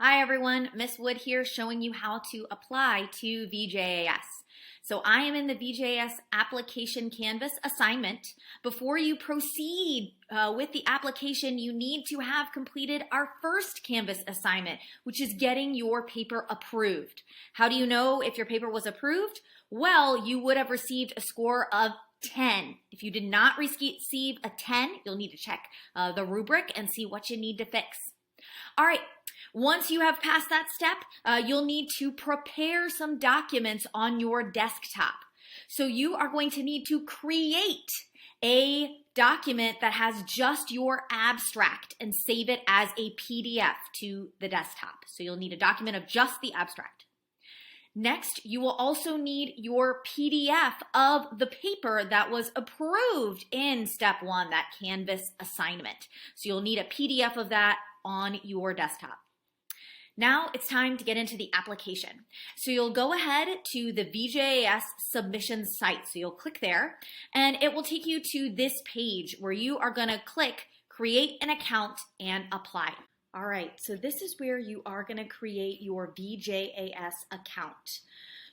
Hi everyone, Miss Wood here showing you how to apply to VJAS. So I am in the VJAS Application Canvas assignment. Before you proceed with the application, you need to have completed our first Canvas assignment, which is getting your paper approved. How do you know if your paper was approved? Well, you would have received a score of 10. If you did not receive a 10, you'll need to check the rubric and see what you need to fix. All right. Once you have passed that step, you'll need to prepare some documents on your desktop. So you are going to need to create a document that has just your abstract and save it as a PDF to the desktop. So you'll need a document of just the abstract. Next, you will also need your PDF of the paper that was approved in step 1, that Canvas assignment. So you'll need a PDF of that on your desktop. Now it's time to get into the application. So you'll go ahead to the VJAS submission site. So you'll click there and it will take you to this page where you are going to click create an account and apply. All right, so this is where you are going to create your VJAS account.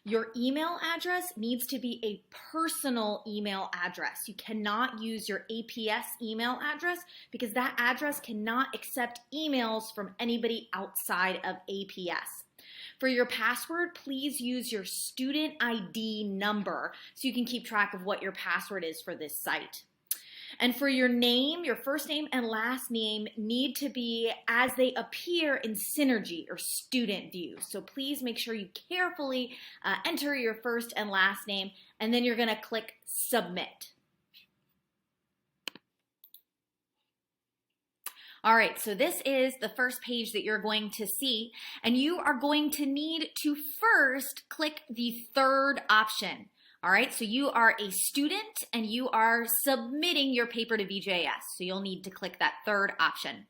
Your email address needs to be a personal email address. You cannot use your APS email address because that address cannot accept emails from anybody outside of APS. For your password, please use your student ID number so you can keep track of what your password is for this site. And for your name, your first name and last name need to be as they appear in Synergy or Student View. So please make sure you carefully enter your first and last name, and then you're going to click Submit. All right, so this is the first page that you're going to see, and you are going to need to first click the third option. All right, so you are a student and you are submitting your paper to VJAS. So you'll need to click that third option.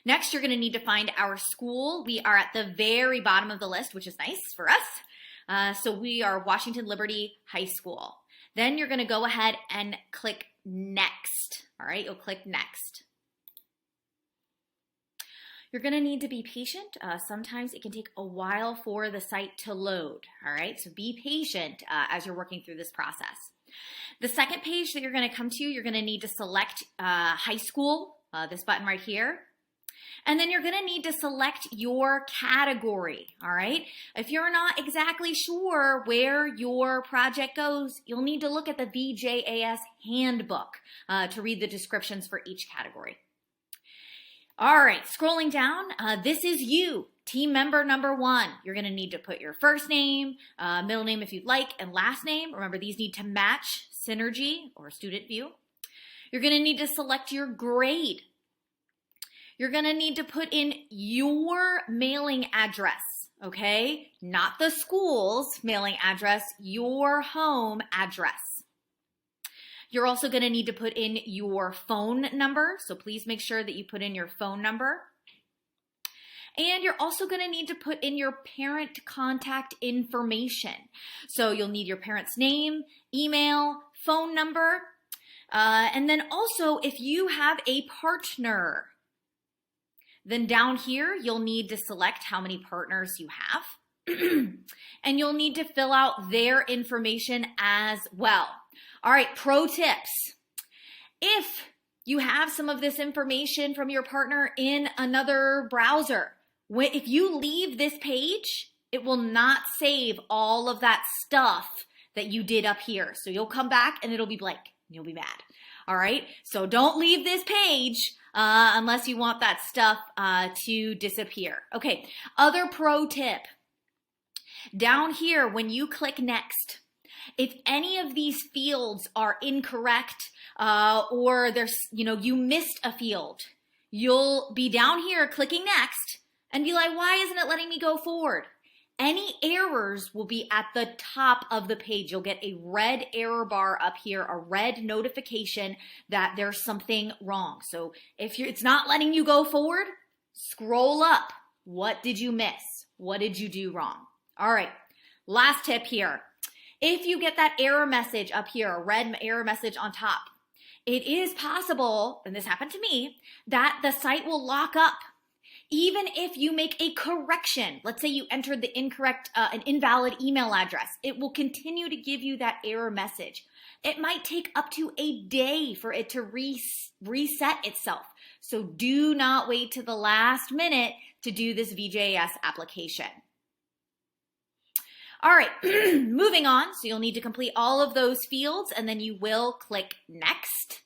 Next, you're going to need to find our school. We are at the very bottom of the list, which is nice for us. So we are Washington Liberty High School. Then you're going to go ahead and click Next. All right, you'll click Next. You're going to need to be patient. Sometimes it can take a while for the site to load. All right, so be patient as you're working through this process. The second page that you're going to come to, you're going to need to select high school, this button right here. And then you're going to need to select your category, all right? If you're not exactly sure where your project goes, you'll need to look at the VJAS handbook to read the descriptions for each category. All right, scrolling down, this is you, team member number 1. You're going to need to put your first name, middle name if you'd like, and last name. Remember, these need to match Synergy or Student View. You're going to need to select your grade. You're going to need to put in your mailing address, okay? Not the school's mailing address, your home address. You're also going to need to put in your phone number, so please make sure that you put in your phone number. And you're also going to need to put in your parent contact information. So you'll need your parent's name, email, phone number, and then also if you have a partner, then down here you'll need to select how many partners you have. And you'll need to fill out their information as well. All right, pro tips. If you have some of this information from your partner in another browser, if you leave this page, it will not save all of that stuff that you did up here. So you'll come back and it'll be blank and you'll be mad. All right, so don't leave this page unless you want that stuff to disappear. Okay, other pro tip. Down here, when you click Next, if any of these fields are incorrect or there's, you missed a field, you'll be down here clicking Next and be like, why isn't it letting me go forward? Any errors will be at the top of the page. You'll get a red error bar up here, a red notification that there's something wrong. So if it's not letting you go forward, scroll up. What did you miss? What did you do wrong? All right, last tip here. If you get that error message up here, a red error message on top, it is possible, and this happened to me, that the site will lock up. Even if you make a correction, let's say you entered the incorrect, an invalid email address, it will continue to give you that error message. It might take up to a day for it to reset itself. So do not wait to the last minute to do this VJAS application. All right, moving on. So you'll need to complete all of those fields and then you will click Next.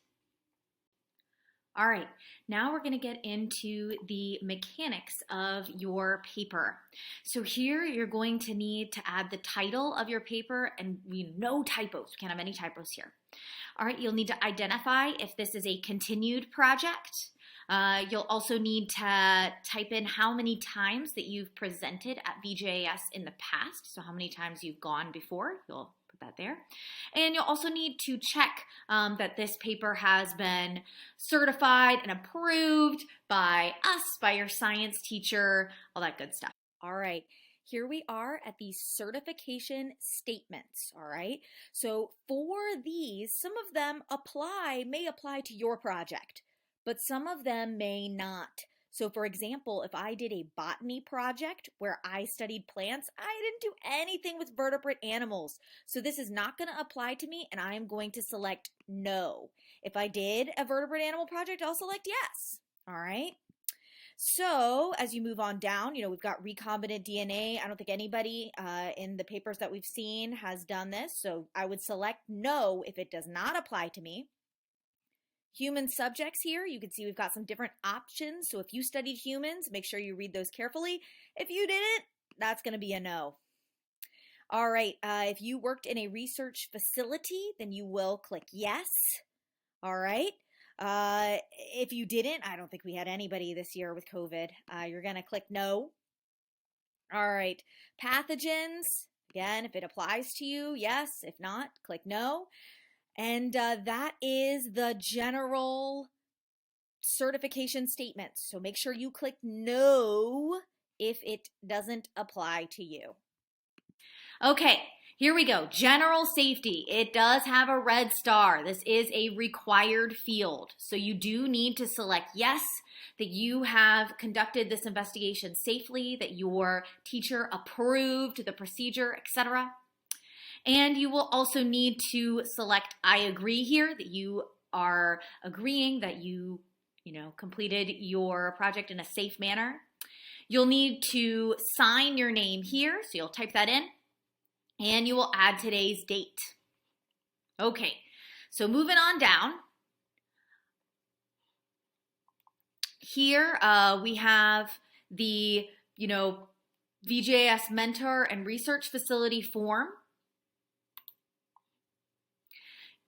All right, now we're gonna get into the mechanics of your paper. So here you're going to need to add the title of your paper and no typos, we can't have any typos here. All right, you'll need to identify if this is a continued project. You'll also need to type in how many times that you've presented at VJAS in the past, so how many times you've gone before, you'll put that there. And you'll also need to check that this paper has been certified and approved by us, by your science teacher, all that good stuff. All right. Here we are at the certification statements, all right? So for these, some of them may apply to your project, but some of them may not. So for example, if I did a botany project where I studied plants, I didn't do anything with vertebrate animals. So this is not going to apply to me and I am going to select no. If I did a vertebrate animal project, I'll select yes, all right? So as you move on down, we've got recombinant DNA. I don't think anybody in the papers that we've seen has done this. So I would select no if it does not apply to me. Human subjects here, you can see we've got some different options. So if you studied humans, make sure you read those carefully. If you didn't, that's going to be a no. All right, if you worked in a research facility, then you will click yes. All right. If you didn't, I don't think we had anybody this year with COVID. You're going to click no. All right. Pathogens, again, if it applies to you, yes. If not, click no. And that is the general certification statement. So make sure you click no if it doesn't apply to you. Okay, here we go. General safety. It does have a red star. This is a required field. So you do need to select yes, that you have conducted this investigation safely, that your teacher approved the procedure, etc. And you will also need to select I agree here, that you are agreeing that you completed your project in a safe manner. You'll need to sign your name here, so you'll type that in, and you will add today's date. Okay, so moving on down. Here we have the, VJAS Mentor and Research Facility form.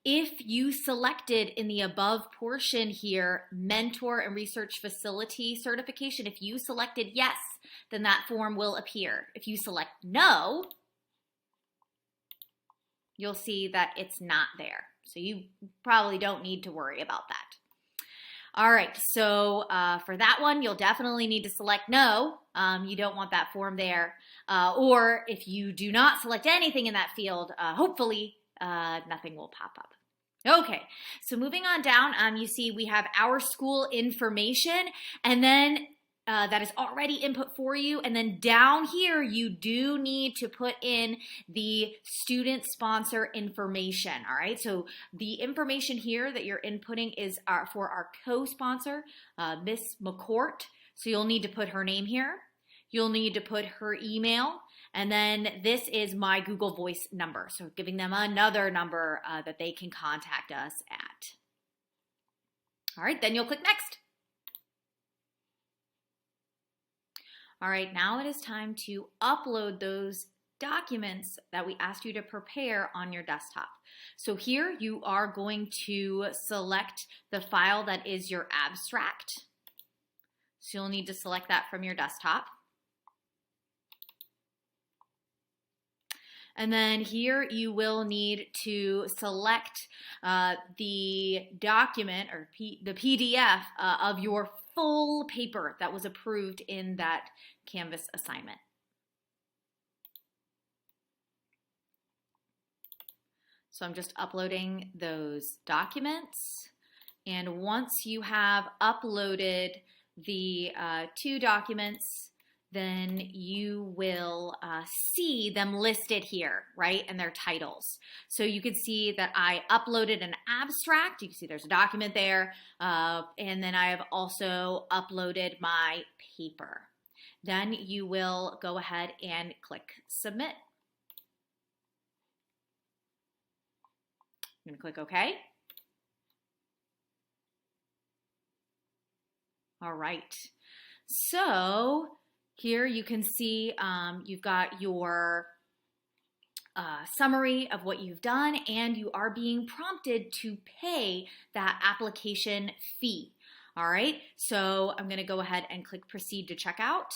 If you selected in the above portion here, Mentor and Research Facility certification, if you selected yes, then that form will appear. If you select no, you'll see that it's not there. So you probably don't need to worry about that. All right, so for that one, you'll definitely need to select no. You don't want that form there. Or if you do not select anything in that field, hopefully nothing will pop up. Okay, so moving on down, you see we have our school information, and then that is already input for you. And then down here, you do need to put in the student sponsor information, all right? So the information here that you're inputting is for our co-sponsor, Miss McCourt. So you'll need to put her name here. You'll need to put her email. And then this is my Google Voice number. So giving them another number that they can contact us at. All right, then you'll click Next. All right, now it is time to upload those documents that we asked you to prepare on your desktop. So here you are going to select the file that is your abstract. So you'll need to select that from your desktop. And then here you will need to select the document or the PDF of your full paper that was approved in that Canvas assignment. So I'm just uploading those documents. And once you have uploaded the 2 documents, then you will see them listed here, right, and their titles. So you can see that I uploaded an abstract. You can see there's a document there, and then I have also uploaded my paper. Then you will go ahead and click Submit. I'm going to click OK. All right. So here you can see you've got your summary of what you've done, and you are being prompted to pay that application fee. All right, so I'm going to go ahead and click Proceed to Checkout.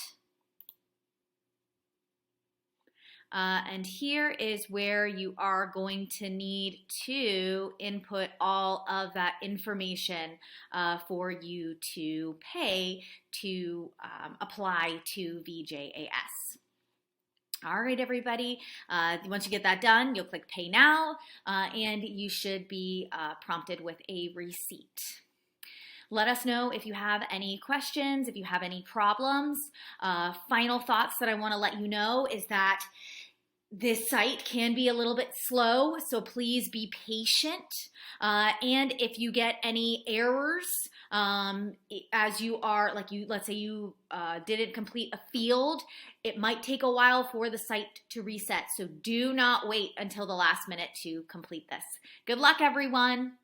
And here is where you are going to need to input all of that information for you to pay to apply to VJAS. All right, everybody. Once you get that done, you'll click Pay Now, and you should be prompted with a receipt. Let us know if you have any questions, if you have any problems. Final thoughts that I want to let you know is that this site can be a little bit slow, so please be patient. And if you get any errors as you are, let's say you didn't complete a field, it might take a while for the site to reset. So do not wait until the last minute to complete this. Good luck, everyone.